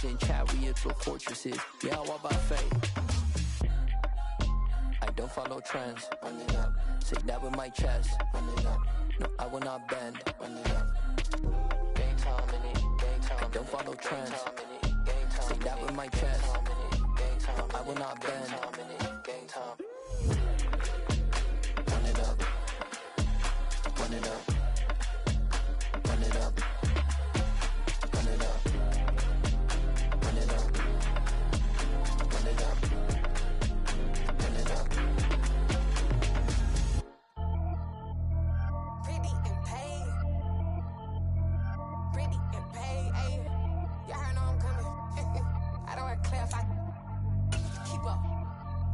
In chariots with fortresses, yeah, I walk by faith. I don't follow trends. Run it up. Say that with my chest. Run it up. No, I will not bend. Run it up. Game time in it. Game time. I don't follow trends. Say that with my chest. No, I will not bend. Game time. Run it up. Run it up. Run it up. Run it up. Run it up. Run it up. Run it up. Pretty and paid. Pretty and paid. Ayy. Y'all heard know I'm coming. I don't want to clarify. Keep up.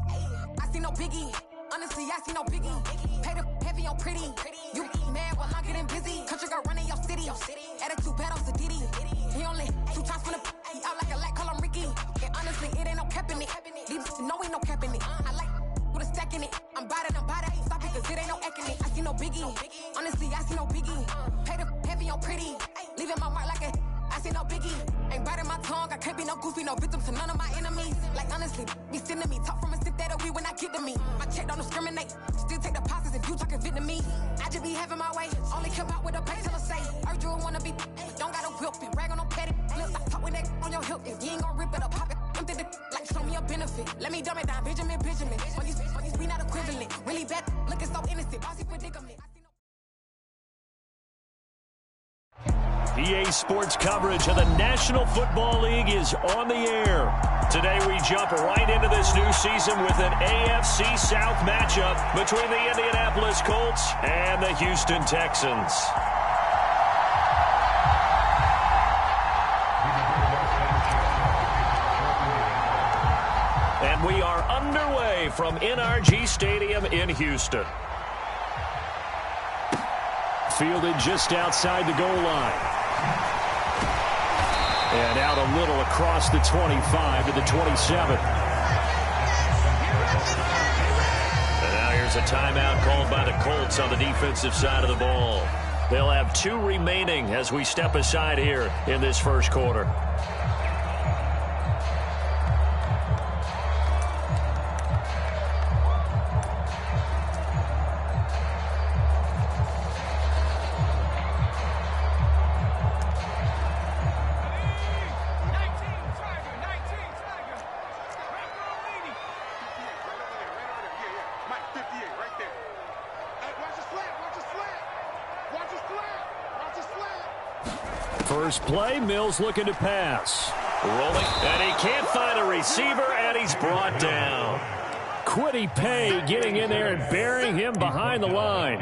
Ayy. I see no biggie. Honestly, I see no biggie. Pay the heavy on pretty. You mad while I'm getting busy. Country girl running your city. Attitude bad on Sadidi. He only 2 times from the he out like a lack, call him Ricky. And honestly, it ain't no cap in it. These know ain't no cap in it. I like with a stack in it. I'm by that, ain't stop it, cause it ain't no acting it. I see no biggie. Honestly, I see no biggie. Pay the heavy on pretty. Leaving my mark like a I see no biggie. Ain't biting my tongue, I can't be no goofy, no victim to none of my enemies. Like honestly, be sending me talk from a sit that we when I get to me. My check don't discriminate. Still take deposits if you talking Vietnamese. I just be having my way. Only care about what the pay till I say. Urge you wanna be, don't gotta whip it. Rag on no petty. Look, I talk with that on your hip. If you ain't gon' rip it up, pop it. Empty the like show me a benefit. Let me dumb it down, Benjamin. When these we not equivalent. Really bad, looking so innocent. Bossy predicament. EA Sports coverage of the National Football League is on the air. Today we jump right into this new season with an AFC South matchup between the Indianapolis Colts and the Houston Texans. And we are underway from NRG Stadium in Houston. Fielded just outside the goal line. And out a little across the 25 to the 27. And now here's a timeout called by the Colts on the defensive side of the ball. They'll have 2 remaining as we step aside here in this first quarter. First play, Mills looking to pass. Rolling, and he can't find a receiver, and he's brought down. Quiddy Pay getting in there and burying him behind the line.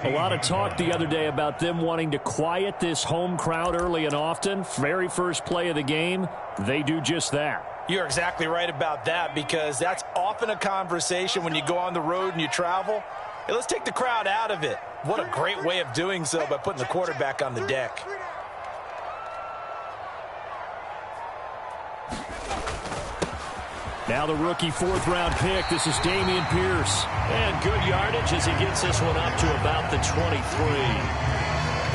A lot of talk the other day about them wanting to quiet this home crowd early and often. Very first play of the game, they do just that. You're exactly right about that, because that's often a conversation when you go on the road and you travel. Hey, let's take the crowd out of it. What a great way of doing so by putting the quarterback on the deck. Now the rookie 4th-round pick. This is Dameon Pierce. And good yardage as he gets this one up to about the 23.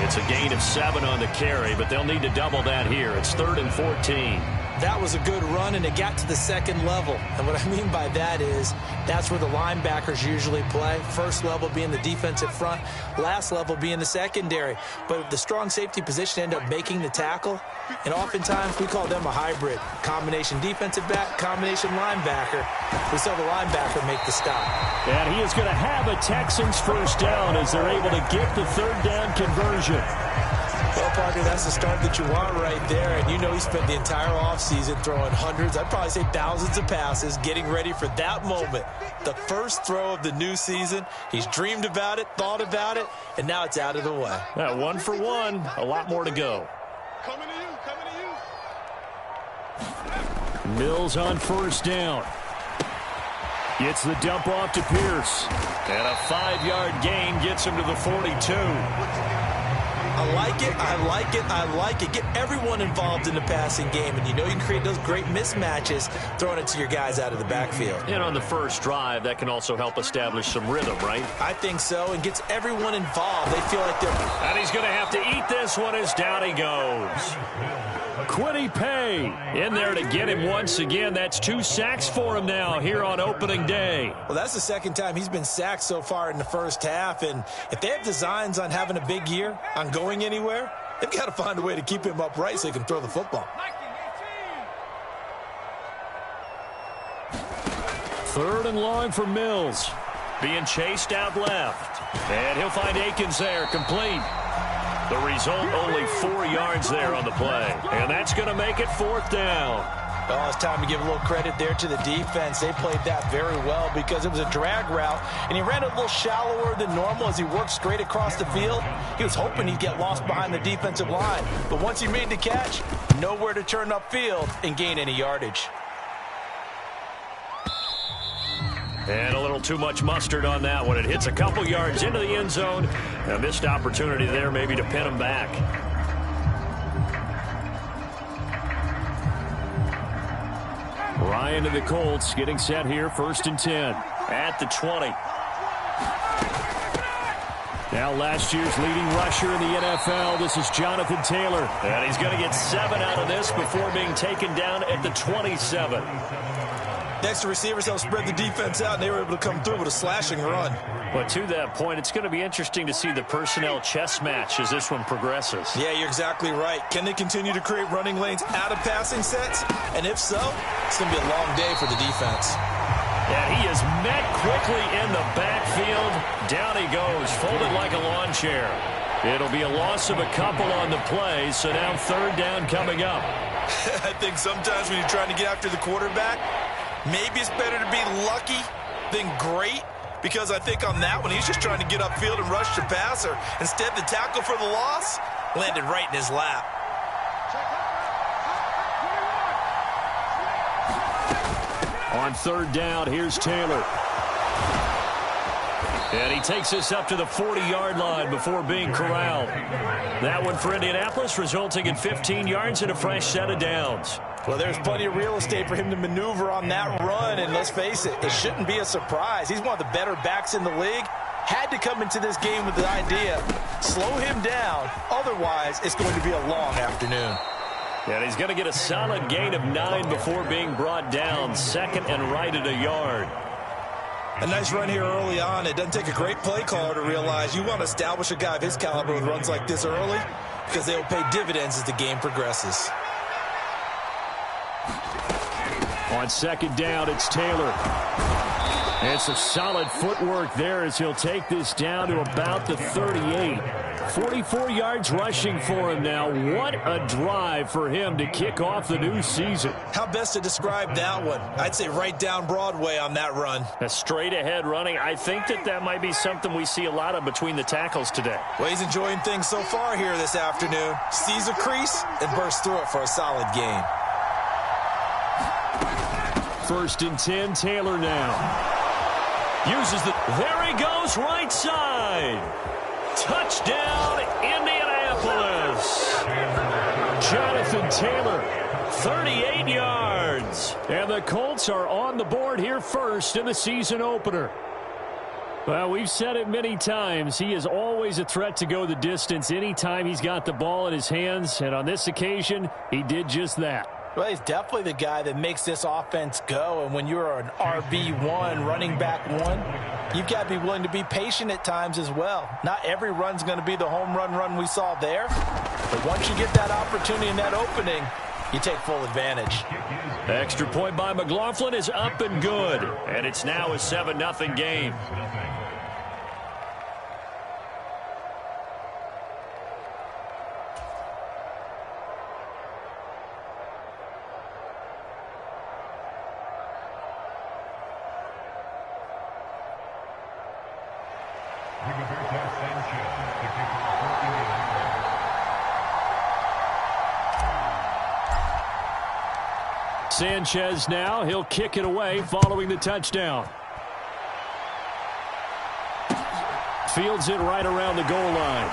It's a gain of 7 on the carry, but they'll need to double that here. It's 3rd and 14. That was a good run, and it got to the second level. And what I mean by that is that's where the linebackers usually play. First level being the defensive front, last level being the secondary. But the strong safety position ended up making the tackle, and oftentimes we call them a hybrid. Combination defensive back, combination linebacker. We saw the linebacker make the stop. And he is going to have a Texans first down as they're able to get the 3rd down conversion. Well, partner, that's the start that you want right there. And you know he spent the entire offseason throwing hundreds, I'd probably say thousands of passes, getting ready for that moment. The first throw of the new season. He's dreamed about it, thought about it, and now it's out of the way. 1 for 1, a lot more to go. Coming to you, coming to you. Mills on first down. Gets the dump off to Pierce. And a 5-yard gain gets him to the 42. I like it, I like it, I like it. Get everyone involved in the passing game, and you know you can create those great mismatches throwing it to your guys out of the backfield. And on the first drive, that can also help establish some rhythm, right? I think so, and gets everyone involved. They feel like they're... And he's going to have to eat this one as down he goes. Kwity Paye in there to get him once again. That's 2 sacks for him now here on opening day. Well, that's the second time he's been sacked so far in the first half. And if they have designs on having a big year, on going anywhere, they've got to find a way to keep him upright so he can throw the football. 3rd and long for Mills. Being chased out left. And he'll find Akins there, complete. The result, only 4 yards there on the play. And that's going to make it 4th down. Well, it's time to give a little credit there to the defense. They played that very well because it was a drag route, and he ran a little shallower than normal as he worked straight across the field. He was hoping he'd get lost behind the defensive line. But once he made the catch, nowhere to turn upfield and gain any yardage. And a little too much mustard on that one. It hits a couple yards into the end zone. A missed opportunity there maybe to pin him back. Ryan and the Colts getting set here, 1st and 10 at the 20. Now last year's leading rusher in the NFL, this is Jonathan Taylor. And he's going to get 7 out of this before being taken down at the 27. Extra receivers helped spread the defense out, and they were able to come through with a slashing run. But to that point, it's going to be interesting to see the personnel chess match as this one progresses. Yeah, you're exactly right. Can they continue to create running lanes out of passing sets? And if so, it's going to be a long day for the defense. And he is met quickly in the backfield. Down he goes, folded like a lawn chair. It'll be a loss of a couple on the play, so now 3rd down coming up. I think sometimes when you're trying to get after the quarterback, maybe it's better to be lucky than great, because I think on that one, he's just trying to get upfield and rush the passer. Instead, the tackle for the loss landed right in his lap. On 3rd down, here's Taylor. And he takes us up to the 40-yard line before being corralled. That one for Indianapolis, resulting in 15 yards and a fresh set of downs. Well, there's plenty of real estate for him to maneuver on that run, and let's face it, it shouldn't be a surprise. He's one of the better backs in the league. Had to come into this game with the idea, slow him down, otherwise it's going to be a long afternoon. And he's going to get a solid gain of 9 before being brought down, 2nd and right at a yard. A nice run here early on. It doesn't take a great play caller to realize you want to establish a guy of his caliber with runs like this early, because they will pay dividends as the game progresses. On 2nd down, it's Taylor. And some solid footwork there as he'll take this down to about the 38. 44 yards rushing for him now. What a drive for him to kick off the new season. How best to describe that one? I'd say right down Broadway on that run. A straight-ahead running. I think that might be something we see a lot of between the tackles today. Well, he's enjoying things so far here this afternoon. Sees a crease and bursts through it for a solid gain. 1st and 10, Taylor now. Uses there he goes, right side. Touchdown, Indianapolis. Jonathan Taylor, 38 yards. And the Colts are on the board here first in the season opener. Well, we've said it many times. He is always a threat to go the distance anytime he's got the ball in his hands. And on this occasion, he did just that. Well, he's definitely the guy that makes this offense go. And when you're an RB1, running back 1, you've got to be willing to be patient at times as well. Not every run's going to be the home run we saw there. But once you get that opportunity in that opening, you take full advantage. Extra point by McLaughlin is up and good. And it's now a 7-0 game. Sanchez now, he'll kick it away following the touchdown. Fields it right around the goal line.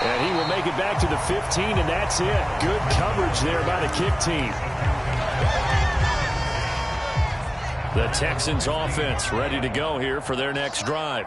And he will make it back to the 15, and that's it. Good coverage there by the kick team. The Texans offense ready to go here for their next drive.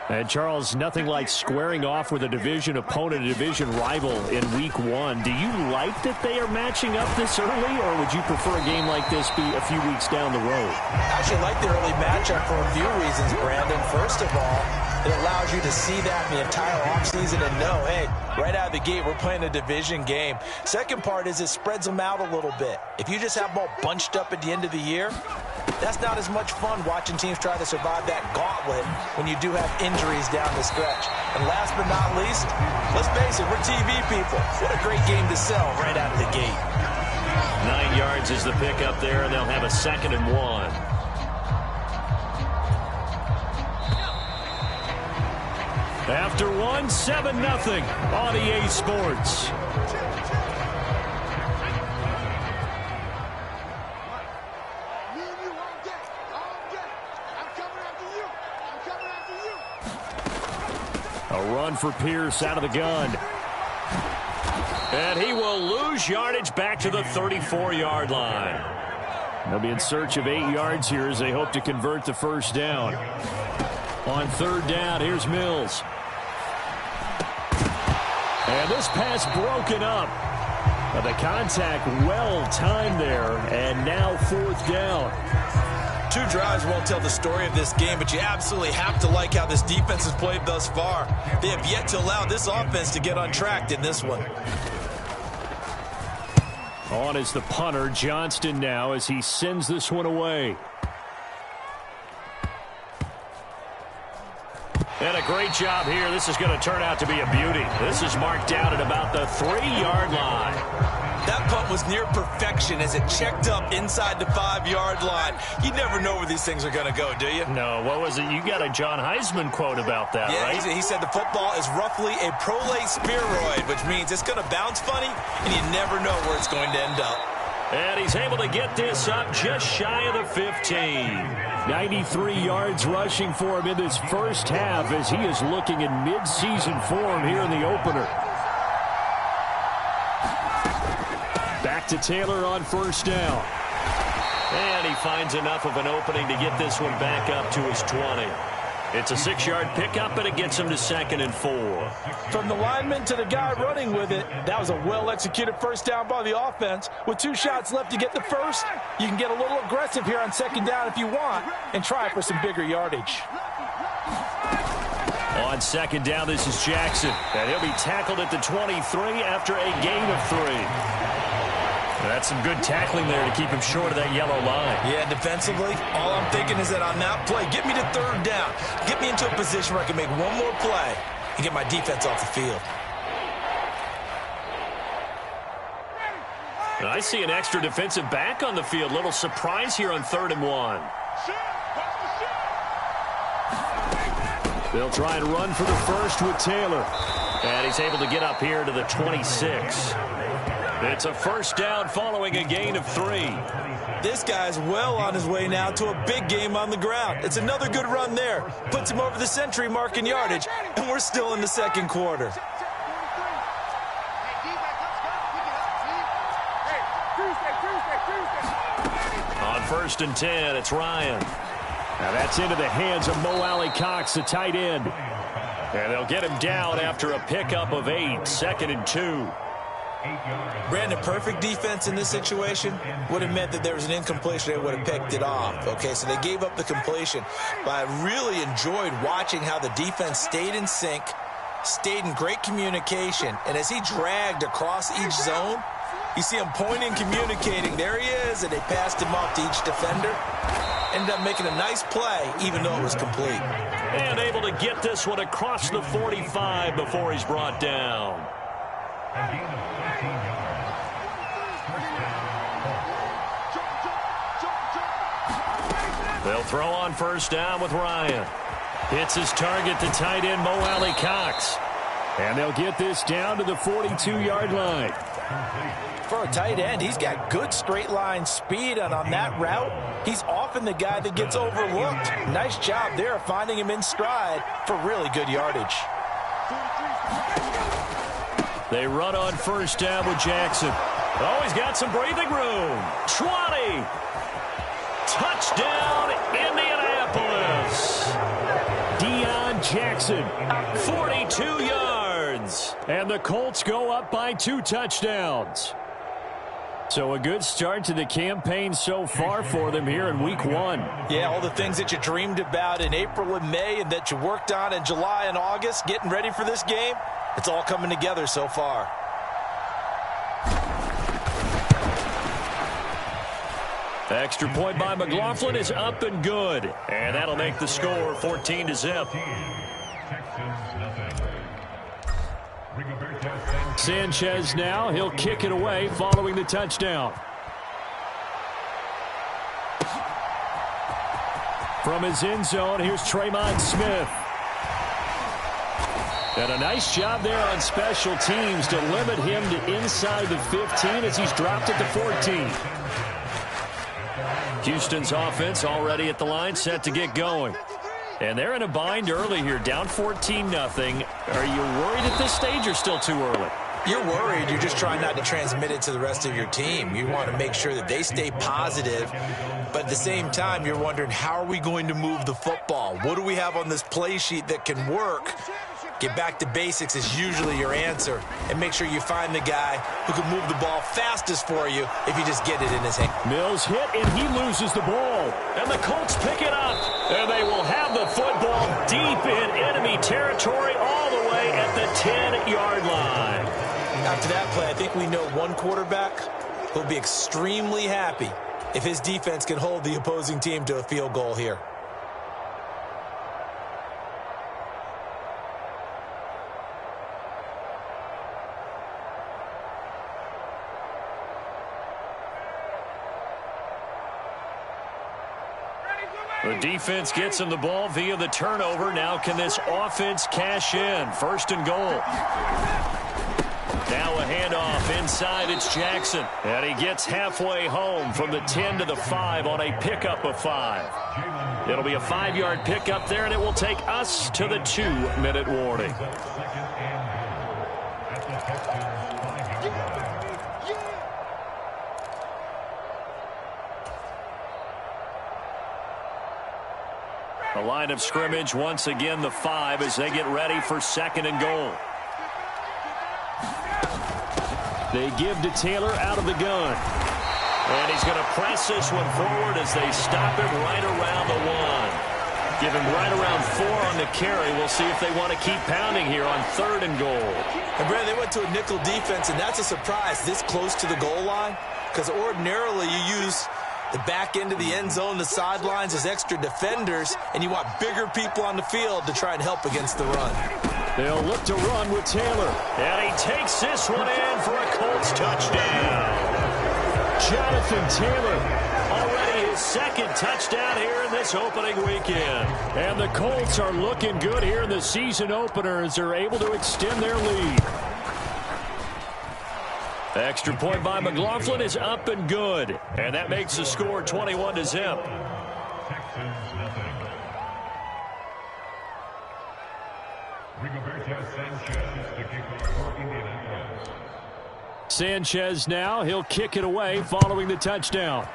And, Charles, nothing like squaring off with a division opponent, a division rival in Week 1. Do you like that they are matching up this early, or would you prefer a game like this be a few weeks down the road? I actually like the early matchup for a few reasons, Brandon. First of all, it allows you to see that in the entire offseason and know, hey, right out of the gate, we're playing a division game. Second part is it spreads them out a little bit. If you just have them all bunched up at the end of the year, that's not as much fun watching teams try to survive that gauntlet when you do have injuries down the stretch. And last but not least, let's face it, we're TV people. What a great game to sell right out of the gate. 9 yards is the pickup there, and they'll have a 2nd and 1. After 1, 7-0 on EA Sports. A run for Pierce out of the gun. And he will lose yardage back to the 34-yard line. They'll be in search of 8 yards here as they hope to convert the first down. On 3rd down, here's Mills. And this pass broken up. The contact well timed there, and now 4th down. 2 drives won't tell the story of this game, but you absolutely have to like how this defense has played thus far. They have yet to allow this offense to get untracked in this one. On is the punter, Johnston, now as he sends this one away. And a great job here. This is going to turn out to be a beauty. This is marked down at about the 3-yard line. That punt was near perfection as it checked up inside the 5-yard line. You never know where these things are going to go, do you? No, what was it? You got a John Heisman quote about that, yeah, right? He said the football is roughly a prolate spheroid, which means it's going to bounce funny, and you never know where it's going to end up. And he's able to get this up just shy of the 15. 93 yards rushing for him in this first half as he is looking in mid-season form here in the opener. Back to Taylor on 1st down. And he finds enough of an opening to get this one back up to his 20. It's a 6-yard pickup, and it gets him to 2nd and 4. From the lineman to the guy running with it, that was a well-executed first down by the offense. With 2 shots left to get the first, you can get a little aggressive here on 2nd down if you want and try for some bigger yardage. On 2nd down, this is Jackson, and he'll be tackled at the 23 after a gain of 3. That's some good tackling there to keep him short of that yellow line. Yeah, defensively, all I'm thinking is that on that play, get me to 3rd down. Get me into a position where I can make one more play and get my defense off the field. And I see an extra defensive back on the field. Little surprise here on 3rd and 1. They'll try and run for the first with Taylor. And he's able to get up here to the 26. It's a first down following a gain of 3. This guy's well on his way now to a big game on the ground. It's another good run there. Puts him over the century mark in yardage, and we're still in the 2nd quarter. On 1st and 10, it's Ryan. Now that's into the hands of Mo Alley-Cox, the tight end. And they'll get him down after a pickup of 8, 2nd and 2. Brandon, perfect defense in this situation would have meant that there was an incompletion. They would have picked it off. Okay, so they gave up the completion. But I really enjoyed watching how the defense stayed in sync, stayed in great communication. And as he dragged across each zone, you see him pointing, communicating. There he is, and they passed him off to each defender. Ended up making a nice play, even though it was complete. And able to get this one across the 45 before he's brought down. They'll throw on 1st down with Ryan. Hits his target, the tight end, Mo Alley-Cox. And they'll get this down to the 42-yard line. For a tight end, he's got good straight line speed, and on that route, he's often the guy that gets overlooked. Nice job there finding him in stride for really good yardage. They run on 1st down with Jackson. Oh, he's got some breathing room. 20. Touchdown, Indianapolis. Deion Jackson, 42 yards. And the Colts go up by 2 touchdowns. So a good start to the campaign so far for them here in week 1. Yeah, all the things that you dreamed about in April and May and that you worked on in July and August, getting ready for this game, it's all coming together so far. The extra point by McLaughlin is up and good. And that'll make the score 14-0. Sanchez now. He'll kick it away following the touchdown. From his end zone, here's Tremont Smith. And a nice job there on special teams to limit him to inside the 15 as he's dropped it to 14. Houston's offense already at the line, set to get going. And they're in a bind early here, down 14-0. Are you worried at this stage or still too early? You're worried. You're just trying not to transmit it to the rest of your team. You want to make sure that they stay positive. But at the same time, you're wondering, how are we going to move the football? What do we have on this play sheet that can work? Get back to basics is usually your answer. And make sure you find the guy who can move the ball fastest for you if you just get it in his hand. Mills hit, and he loses the ball. And the Colts pick it up. And they will have the football deep in enemy territory all the way at the 10-yard line. After that play, I think we know one quarterback will be extremely happy if his defense can hold the opposing team to a field goal here. The defense gets him the ball via the turnover. Now can this offense cash in? 1st and goal. Now a handoff inside. It's Jackson. And he gets halfway home from the 10 to the 5 on a pickup of 5. It'll be a 5-yard pickup there, and it will take us to the 2-minute warning. The line of scrimmage, once again, the 5 as they get ready for 2nd and goal. They give to Taylor out of the gun. And he's going to press this one forward as they stop him right around the 1. Give him right around 4 on the carry. We'll see if they want to keep pounding here on 3rd and goal. And Brad, they went to a nickel defense, and that's a surprise this close to the goal line, because ordinarily you use the back end of the end zone, the sidelines as extra defenders, and you want bigger people on the field to try and help against the run. They'll look to run with Taylor. And he takes this one in for a Colts touchdown. Jonathan Taylor, already his 2nd touchdown here in this opening weekend. And the Colts are looking good here in the season opener as they're able to extend their lead. The extra point by McLaughlin is up and good. And that makes the score 21-0. Sanchez now. He'll kick it away following the touchdown.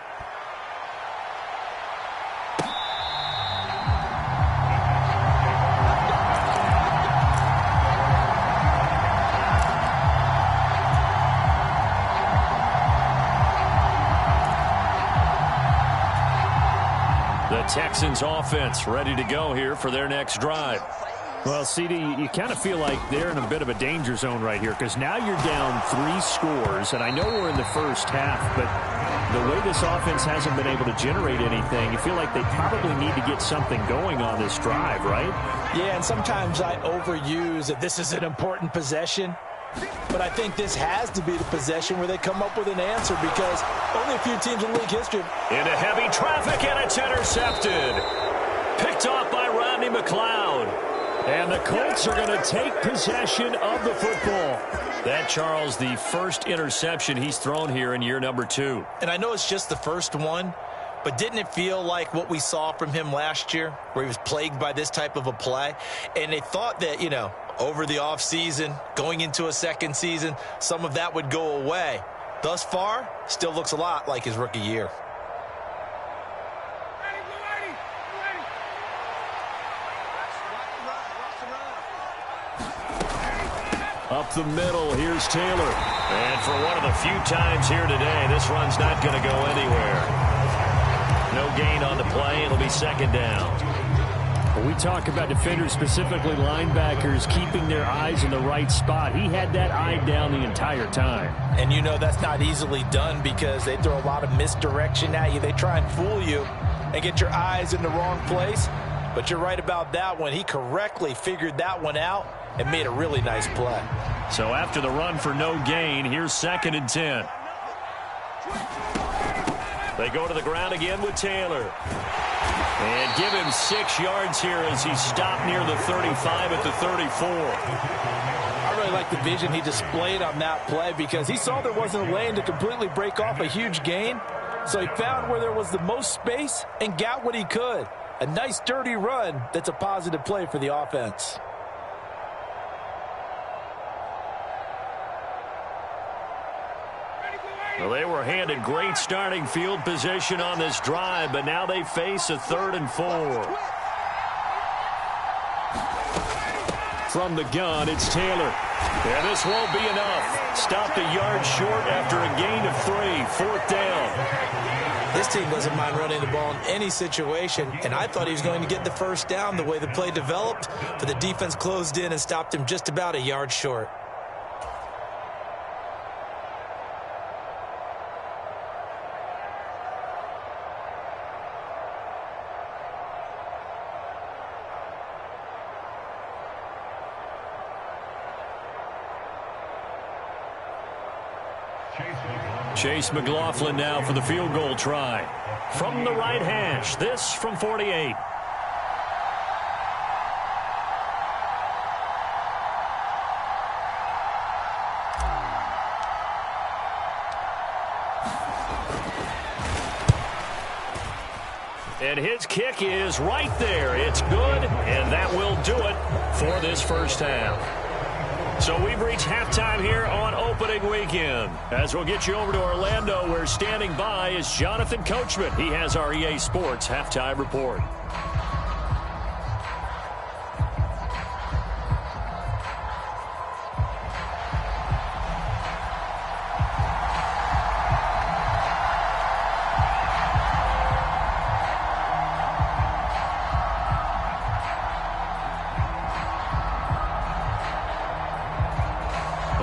The Texans offense ready to go here for their next drive. Well, CD, you kind of feel like they're in a bit of a danger zone right here because now you're down 3 scores, and I know we're in the first half, but the way this offense hasn't been able to generate anything, you feel like they probably need to get something going on this drive, right? Yeah, and sometimes I overuse that this is an important possession, but I think this has to be the possession where they come up with an answer because only a few teams in league history. Into heavy traffic, and it's intercepted. Picked off by Rodney McLeod. And the Colts are going to take possession of the football. That, Charles, the first interception he's thrown here in year number 2. And I know it's just the first one, but didn't it feel like what we saw from him last year, where he was plagued by this type of a play? And they thought that, you know, over the offseason, going into a second season, some of that would go away. Thus far, still looks a lot like his rookie year. Up the middle, here's Taylor. And for one of the few times here today, this run's not going to go anywhere. No gain on the play. It'll be second down. When we talk about defenders, specifically linebackers, keeping their eyes in the right spot, he had that eye down the entire time. And you know that's not easily done because they throw a lot of misdirection at you. They try and fool you and get your eyes in the wrong place. But you're right about that one. He correctly figured that one out and made a really nice play. So after the run for no gain, here's 2nd and 10. They go to the ground again with Taylor. And give him 6 yards here as he stopped near the 35 at the 34. I really like the vision he displayed on that play because he saw there wasn't a lane to completely break off a huge gain. So he found where there was the most space and got what he could. A nice dirty run that's a positive play for the offense. Well, they were handed great starting field position on this drive, but now they face a 3rd and 4. From the gun, it's Taylor. And this won't be enough. Stopped a yard short after a gain of 3. 4th down. This team doesn't mind running the ball in any situation, and I thought he was going to get the first down the way the play developed, but the defense closed in and stopped him just about a yard short. Chase McLaughlin now for the field goal try. From the right hash, this from 48. And his kick is right there. It's good, and that will do it for this first half. So we've reached halftime here on opening weekend. As we'll get you over to Orlando, where standing by is Jonathan Coachman. He has our EA Sports halftime report.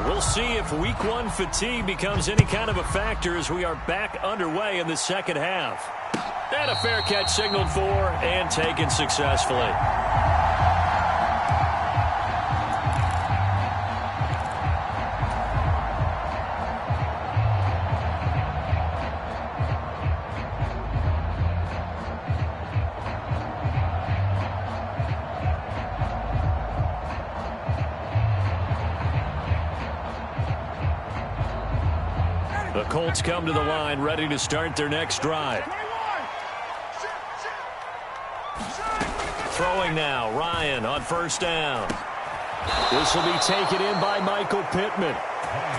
We'll see if week 1 fatigue becomes any kind of a factor as we are back underway in the second half. And a fair catch signaled for and taken successfully. The Colts come to the line, ready to start their next drive. Throwing now, Ryan on first down. This will be taken in by Michael Pittman.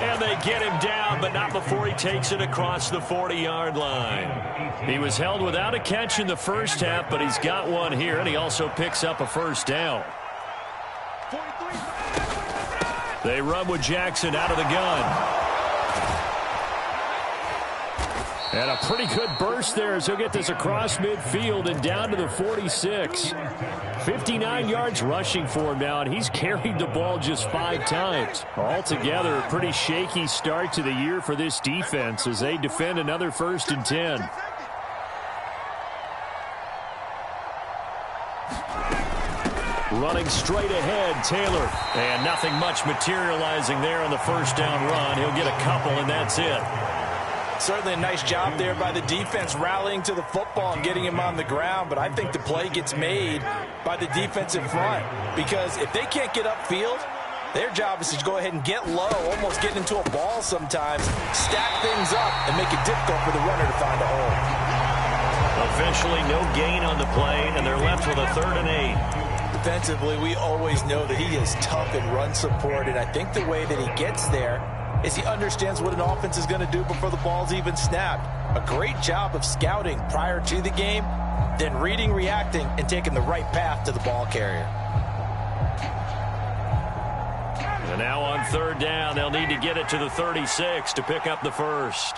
And they get him down, but not before he takes it across the 40-yard line. He was held without a catch in the first half, but he's got one here, and he also picks up a first down. They run with Jackson out of the gun. And a pretty good burst there as he'll get this across midfield and down to the 46. 59 yards rushing for him now, and he's carried the ball just 5 times. Altogether, a pretty shaky start to the year for this defense as they defend another 1st and 10. Running straight ahead, Taylor. And nothing much materializing there on the first down run. He'll get a couple, and that's it. Certainly a nice job there by the defense rallying to the football and getting him on the ground, but I think the play gets made by the defensive front because if they can't get upfield, their job is to go ahead and get low, almost get into a ball sometimes, stack things up, and make it difficult for the runner to find a hole. Officially no gain on the play, and they're left with a 3rd and 8. Defensively, we always know that he is tough in run support, and I think the way that he gets there is he understands what an offense is going to do before the ball's even snapped. A great job of scouting prior to the game, then reading, reacting, and taking the right path to the ball carrier. And now on third down, they'll need to get it to the 36 to pick up the first.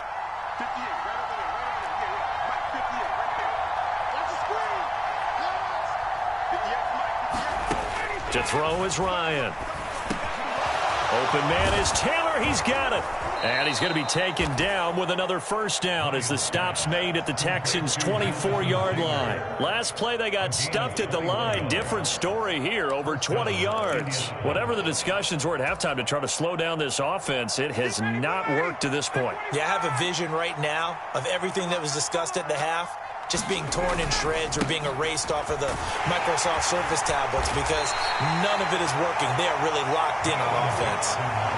To throw is Ryan. Open man is Taylor. He's got it. And he's going to be taken down with another first down as the stop's made at the Texans' 24-yard line. Last play, they got stuffed at the line. Different story here, over 20 yards. Whatever the discussions were at halftime to try to slow down this offense, it has not worked to this point. Yeah, I have a vision right now of everything that was discussed at the half just being torn in shreds or being erased off of the Microsoft Surface tablets because none of it is working. They are really locked in on offense.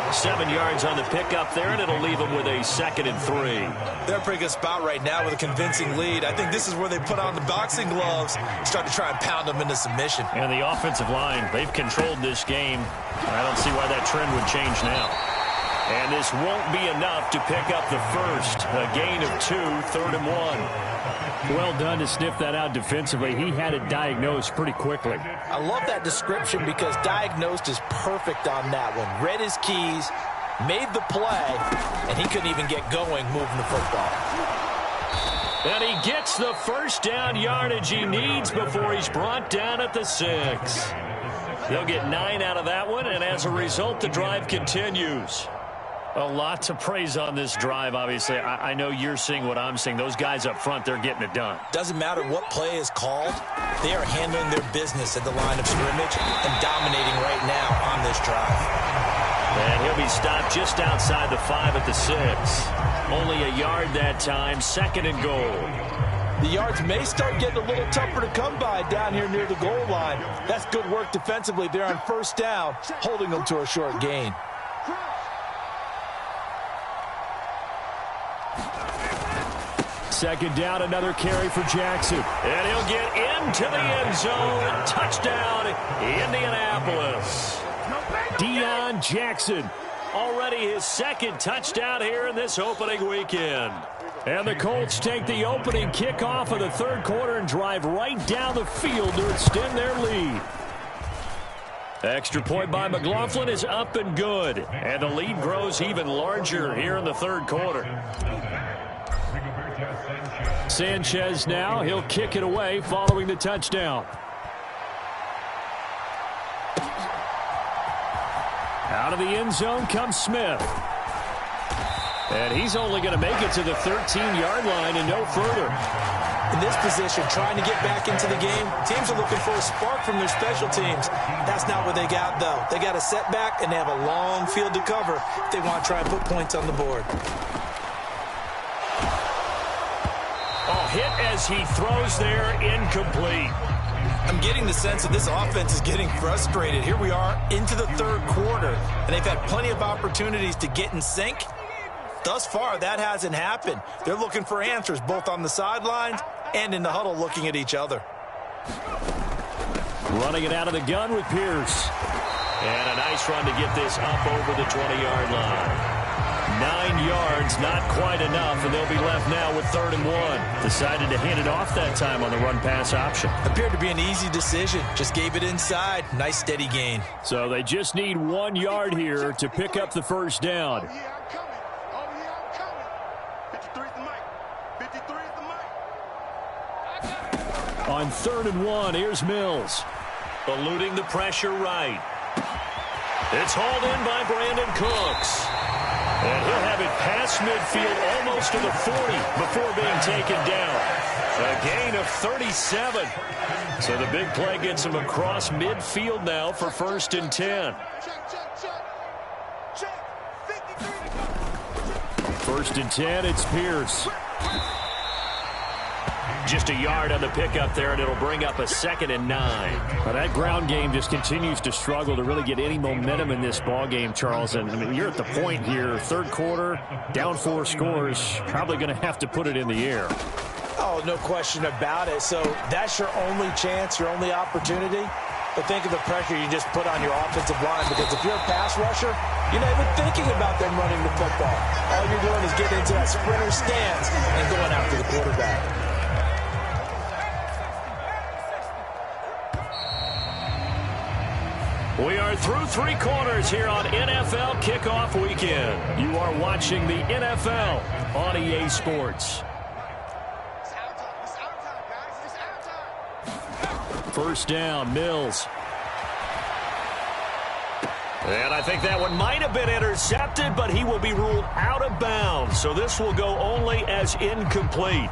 7 yards on the pickup there, and it'll leave them with a 2nd and 3. They're a pretty good spot right now with a convincing lead. I think this is where they put on the boxing gloves and start to try and pound them into submission. And the offensive line, they've controlled this game. I don't see why that trend would change now. And this won't be enough to pick up the first. A gain of 2, 3rd and 1. Well done to sniff that out defensively. He had it diagnosed pretty quickly. I love that description because diagnosed is perfect on that one. Read his keys, made the play, and he couldn't even get going moving the football. And he gets the first down yardage he needs before he's brought down at the 6. They'll get 9 out of that one, and as a result, the drive continues. A lot to praise on this drive, obviously. I know you're seeing what I'm seeing. Those guys up front, they're getting it done. Doesn't matter what play is called. They are handling their business at the line of scrimmage and dominating right now on this drive. And he'll be stopped just outside the 5 at the 6. Only a yard that time, 2nd and goal. The yards may start getting a little tougher to come by down here near the goal line. That's good work defensively there on first down, holding them to a short gain. Second down, another carry for Jackson. And he'll get into the end zone. Touchdown, Indianapolis. Deion Jackson. Already his 2nd touchdown here in this opening weekend. And the Colts take the opening kickoff of the 3rd quarter and drive right down the field to extend their lead. Extra point by McLaughlin is up and good. And the lead grows even larger here in the 3rd quarter. Sanchez now. He'll kick it away following the touchdown. Out of the end zone comes Smith. And he's only going to make it to the 13-yard line and no further. In this position, trying to get back into the game, teams are looking for a spark from their special teams. That's not what they got, though. They got a setback, and they have a long field to cover if they want to try and put points on the board. Hit as he throws there, incomplete. I'm getting the sense that this offense is getting frustrated. Here we are into the 3rd quarter, and they've had plenty of opportunities to get in sync. Thus far, that hasn't happened. They're looking for answers both on the sidelines and in the huddle looking at each other. Running it out of the gun with Pierce. And a nice run to get this up over the 20-yard line. 9 yards, not quite enough, and they'll be left now with 3rd and 1. Decided to hand it off that time on the run-pass option. Appeared to be an easy decision. Just gave it inside. Nice, steady gain. So they just need 1 yard here to pick up the first down. Oh, yeah, I'm coming. Oh, yeah, I'm coming. 53 is the mic. 53 is the mic. On 3rd and 1, here's Mills. Eluding the pressure right. It's hauled in by Brandon Cooks. And he'll have it past midfield almost to the 40 before being taken down. A gain of 37. So the big play gets him across midfield now for 1st and 10. Check. 1st and 10, it's Pierce. Just a yard on the pickup there, and it'll bring up a 2nd and 9. Well, that ground game just continues to struggle to really get any momentum in this ball game, Charles. And I mean, you're at the point here, 3rd quarter, down 4 scores, probably going to have to put it in the air. Oh, no question about it. So that's your only chance, your only opportunity. But think of the pressure you just put on your offensive line, because if you're a pass rusher, you're not even thinking about them running the football. All you're doing is getting into that sprinter stance and going after the quarterback. We are are through 3 quarters here on NFL Kickoff Weekend. You are watching the NFL on EA Sports. First down, Mills. And I think that one might have been intercepted, but he will be ruled out of bounds. So this will go only as incomplete.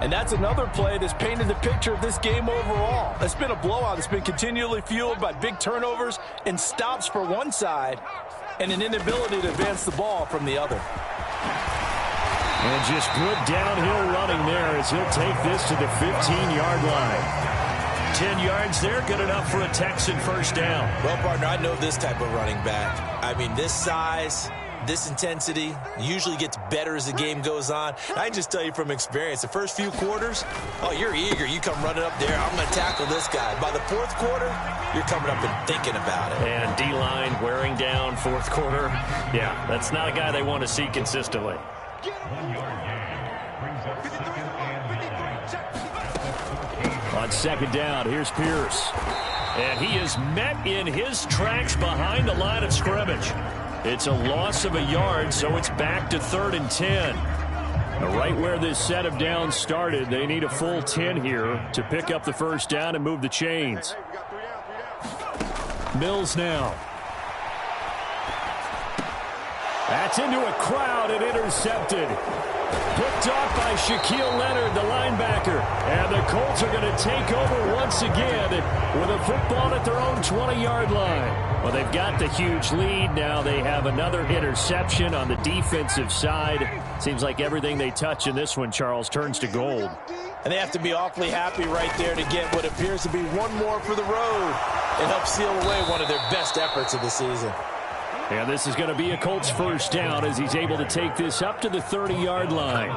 And that's another play that's painted the picture of this game overall. It's been a blowout. It's been continually fueled by big turnovers and stops for one side and an inability to advance the ball from the other. And just good downhill running there as he'll take this to the 15-yard line. 10 yards there, good enough for a Texan first down. Well, partner, I know this type of running back. I mean, this size, this intensity usually gets better as the game goes on. I can just tell you from experience, the first few quarters, oh, you're eager. You come running up there, I'm going to tackle this guy. By the fourth quarter, you're coming up and thinking about it. And D-line wearing down fourth quarter. Yeah, that's not a guy they want to see consistently. On second down, here's Pierce. And he is met in his tracks behind the line of scrimmage. It's a loss of a yard, so it's back to 3rd and 10. Now, right where this set of downs started, they need a full 10 here to pick up the first down and move the chains. Mills now. That's into a crowd and intercepted. Picked off by Shaquille Leonard, the linebacker. And the Colts are going to take over once again with a football at their own 20-yard line. Well, they've got the huge lead. Now they have another interception on the defensive side. Seems like everything they touch in this one, Charles, turns to gold. And they have to be awfully happy right there to get what appears to be one more for the road and help seal away one of their best efforts of the season. And this is going to be a Colts first down as he's able to take this up to the 30-yard line.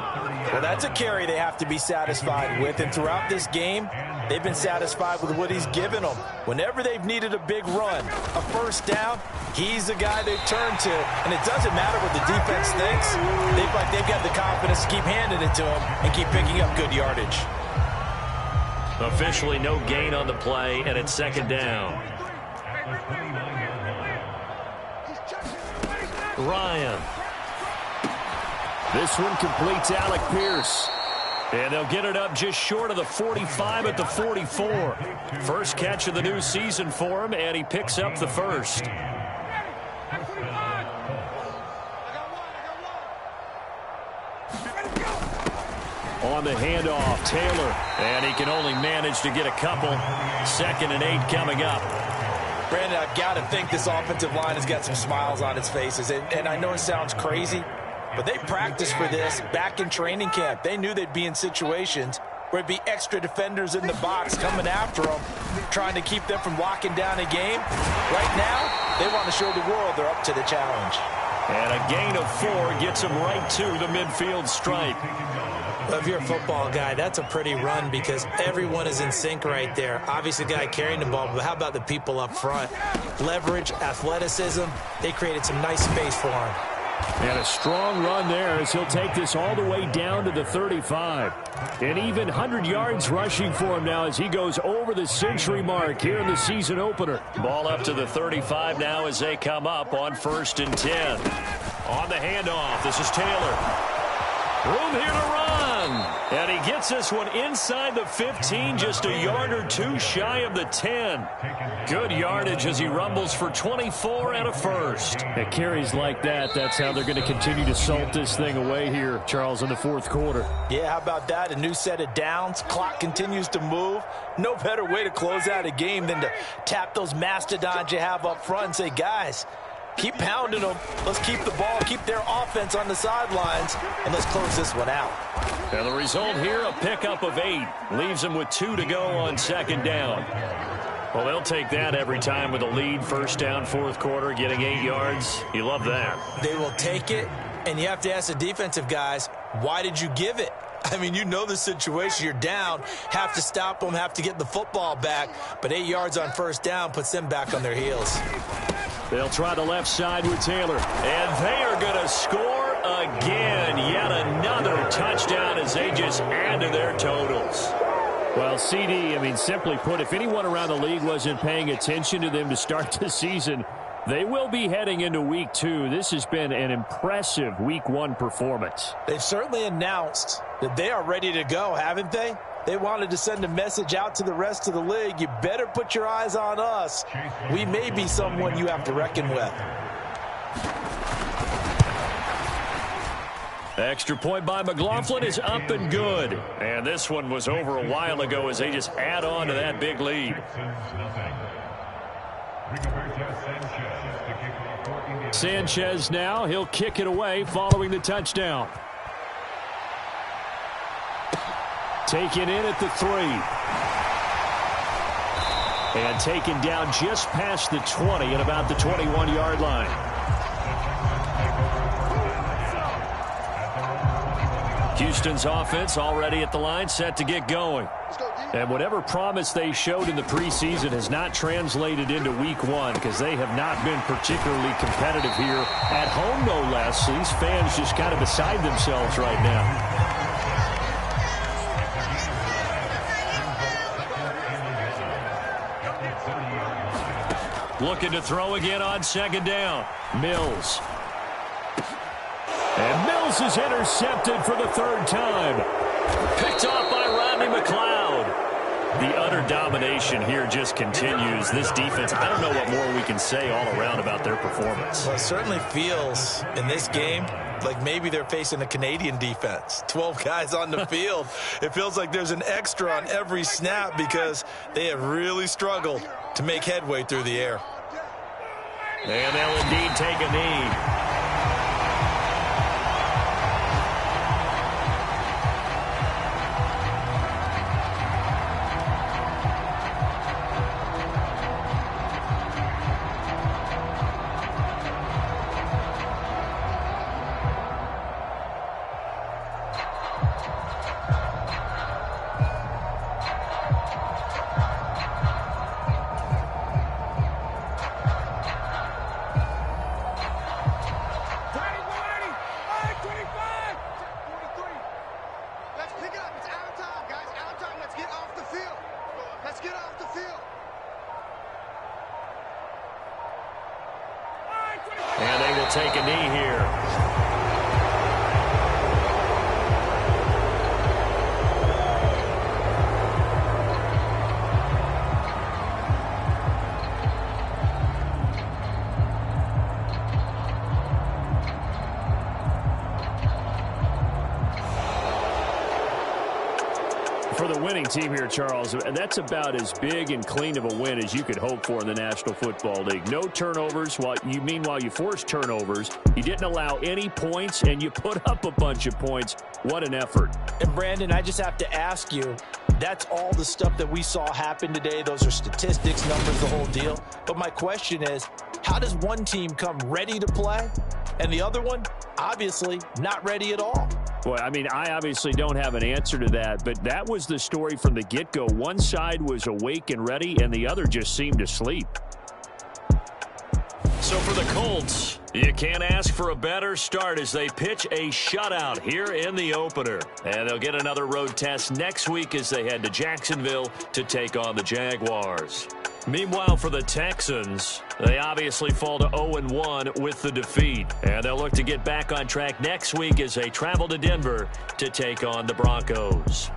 Well, that's a carry they have to be satisfied with. And throughout this game, they've been satisfied with what he's given them. Whenever they've needed a big run, a first down, he's the guy they've turned to. And it doesn't matter what the defense thinks. They've got the confidence to keep handing it to him and keep picking up good yardage. Officially no gain on the play, and it's second down. Ryan. This one completes Alec Pierce. And they'll get it up just short of the 45 at the 44. First catch of the new season for him, and he picks up the first. On the handoff, Taylor. And he can only manage to get a couple. 2nd and 8 coming up. Brandon, I've got to think this offensive line has got some smiles on its faces. And I know it sounds crazy, but they practiced for this back in training camp. They knew they'd be in situations where it'd be extra defenders in the box coming after them, trying to keep them from locking down a game. Right now, they want to show the world they're up to the challenge. And a gain of 4 gets them right to the midfield stripe. Well, if you're a football guy, that's a pretty run because everyone is in sync right there. Obviously, the guy carrying the ball, but how about the people up front? Leverage, athleticism, they created some nice space for him. And a strong run there as he'll take this all the way down to the 35. And even 100 yards rushing for him now as he goes over the century mark here in the season opener. Ball up to the 35 now as they come up on 1st and 10. On the handoff, this is Taylor. Room here to run. And he gets this one inside the 15, just a yard or 2 shy of the 10. Good yardage as he rumbles for 24 and a first. At carries like that, that's how they're going to continue to salt this thing away here, Charles, in the 4th quarter. Yeah, how about that? A new set of downs. Clock continues to move. No better way to close out a game than to tap those mastodons you have up front and say, guys, keep pounding them. Let's keep the ball, keep their offense on the sidelines, and let's close this one out. And the result here, a pickup of 8. Leaves them with 2 to go on 2nd down. Well, they'll take that every time with a lead. First down, 4th quarter, getting 8 yards. You love that. They will take it, and you have to ask the defensive guys, why did you give it? I mean, you know the situation. You're down, have to stop them, have to get the football back. But 8 yards on first down puts them back on their heels. They'll try the left side with Taylor. And they are going to score again. Yet another touchdown as they just add to their totals. Well, CD, simply put, if anyone around the league wasn't paying attention to them to start the season, they will be heading into Week 2. This has been an impressive Week 1 performance. They've certainly announced that they are ready to go, haven't they? They wanted to send a message out to the rest of the league. You better put your eyes on us. We may be someone you have to reckon with. Extra point by McLaughlin is up and good. And this one was over a while ago as they just add on to that big lead. Sanchez now. He'll kick it away following the touchdown. Taken in at the 3. And taken down just past the 20 at about the 21-yard line. Houston's offense already at the line, set to get going. And whatever promise they showed in the preseason has not translated into Week 1 because they have not been particularly competitive here at home, no less. So these fans just kind of beside themselves right now. Looking to throw again on second down. Mills. And Mills is intercepted for the 3rd time. Picked off by Rodney McLeod. The utter domination here just continues. This defense, I don't know what more we can say all around about their performance. Well, it certainly feels in this game like maybe they're facing a Canadian defense. 12 guys on the field. It feels like there's an extra on every snap because they have really struggled to make headway through the air. And they'll indeed take a knee. And they will take a knee here. For the winning team here, Charles, that's about as big and clean of a win as you could hope for in the National Football League. No turnovers. Meanwhile, you forced turnovers. You didn't allow any points, and you put up a bunch of points. What an effort. And, Brandon, I just have to ask you, that's all the stuff that we saw happen today. Those are statistics, numbers, the whole deal. But my question is, how does one team come ready to play, and the other one, obviously, not ready at all? Boy, I obviously don't have an answer to that, but that was the story from the get-go. One side was awake and ready, and the other just seemed to sleep. So for the Colts, you can't ask for a better start as they pitch a shutout here in the opener. And they'll get another road test next week as they head to Jacksonville to take on the Jaguars. Meanwhile, for the Texans, they obviously fall to 0-1 with the defeat. And they'll look to get back on track next week as they travel to Denver to take on the Broncos.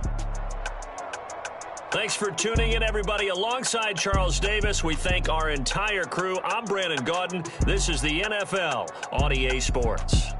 Thanks for tuning in, everybody. Alongside Charles Davis, we thank our entire crew. I'm Brandon Gaudin. This is the NFL on EA Sports.